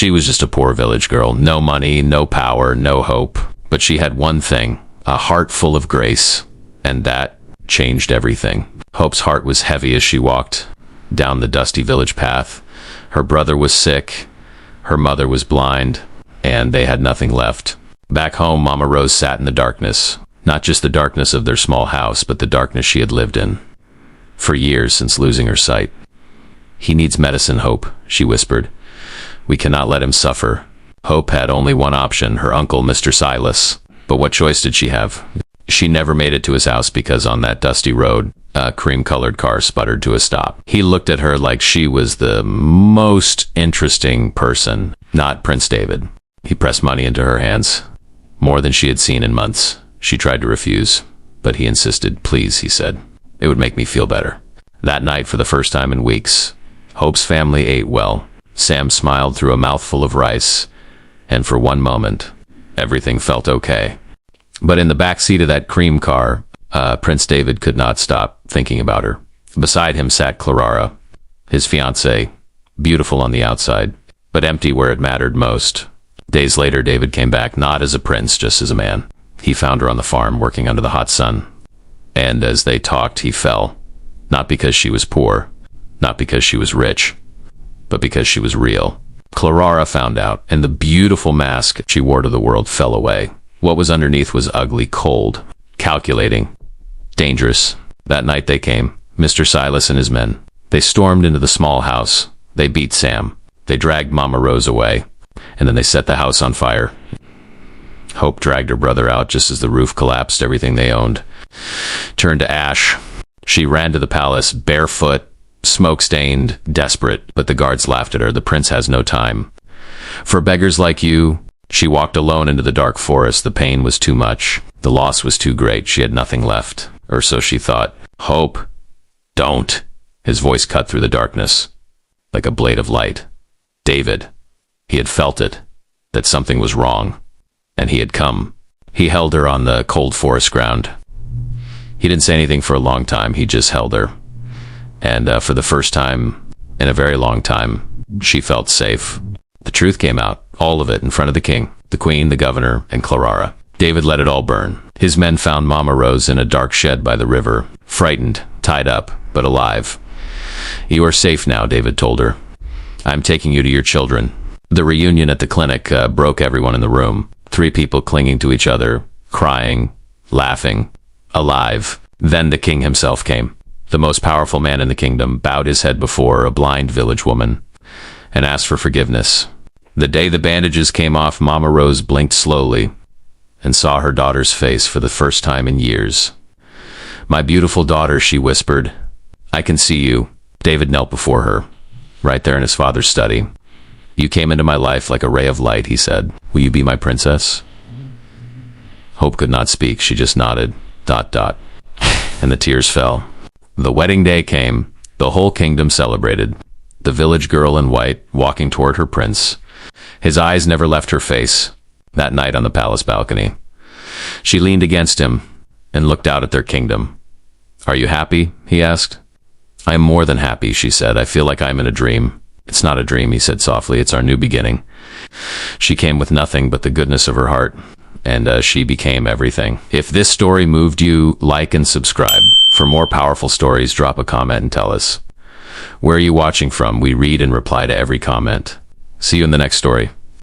She was just a poor village girl. No money, no power, no hope. But she had one thing, a heart full of grace. And that changed everything. Hope's heart was heavy as she walked down the dusty village path. Her brother was sick. Her mother was blind. And they had nothing left. Back home, Mama Rose sat in the darkness. Not just the darkness of their small house, but the darkness she had lived in for years since losing her sight. "He needs medicine, Hope," she whispered. "We cannot let him suffer." Hope had only one option, her uncle, Mr. Silas. But what choice did she have? She never made it to his house because on that dusty road, a cream-colored car sputtered to a stop. He looked at her like she was the most interesting person, not Prince David. He pressed money into her hands, more than she had seen in months. She tried to refuse, but he insisted. "Please," he said. "It would make me feel better." That night, for the first time in weeks, Hope's family ate well. Sam smiled through a mouthful of rice, and for one moment, everything felt okay. But in the back seat of that cream car, Prince David could not stop thinking about her. Beside him sat Clara, his fiancée, beautiful on the outside, but empty where it mattered most. Days later, David came back, not as a prince, just as a man. He found her on the farm, working under the hot sun. And as they talked, he fell. Not because she was poor, not because she was rich, but because she was real. Clara found out, and the beautiful mask she wore to the world fell away. What was underneath was ugly, cold, calculating, dangerous. That night they came, Mr. Silas and his men. They stormed into the small house. They beat Sam. They dragged Mama Rose away, and then they set the house on fire. Hope dragged her brother out just as the roof collapsed. Everything they owned turned to ash. She ran to the palace, barefoot, smoke-stained, desperate, but the guards laughed at her. "The prince has no time for beggars like you." She walked alone into the dark forest. The pain was too much. The loss was too great. She had nothing left, or so she thought. "Hope, don't." His voice cut through the darkness like a blade of light. David. He had felt it, that something was wrong, and he had come. He held her on the cold forest ground. He didn't say anything for a long time. He just held her. And for the first time in a very long time, she felt safe. The truth came out, all of it, in front of the king, the queen, the governor, and Clara. David let it all burn. His men found Mama Rose in a dark shed by the river, frightened, tied up, but alive. "You are safe now," David told her. "I'm taking you to your children." The reunion at the clinic broke everyone in the room. 3 people clinging to each other, crying, laughing, alive. Then the king himself came. The most powerful man in the kingdom bowed his head before a blind village woman and asked for forgiveness. The day the bandages came off, Mama Rose blinked slowly and saw her daughter's face for the first time in years. "My beautiful daughter," she whispered. "I can see you." David knelt before her, right there in his father's study. "You came into my life like a ray of light," he said. "Will you be my princess?" Hope could not speak. She just nodded. ... And the tears fell. The wedding day came. The whole kingdom celebrated. The village girl in white walking toward her prince. His eyes never left her face. That night on the palace balcony, she leaned against him and looked out at their kingdom. "Are you happy?" he asked. "I am more than happy," she said. "I feel like I'm in a dream." "It's not a dream," he said softly. "It's our new beginning." She came with nothing but the goodness of her heart, and she became everything. If this story moved you, like and subscribe. For more powerful stories, drop a comment and tell us. Where are you watching from? We read and reply to every comment. See you in the next story.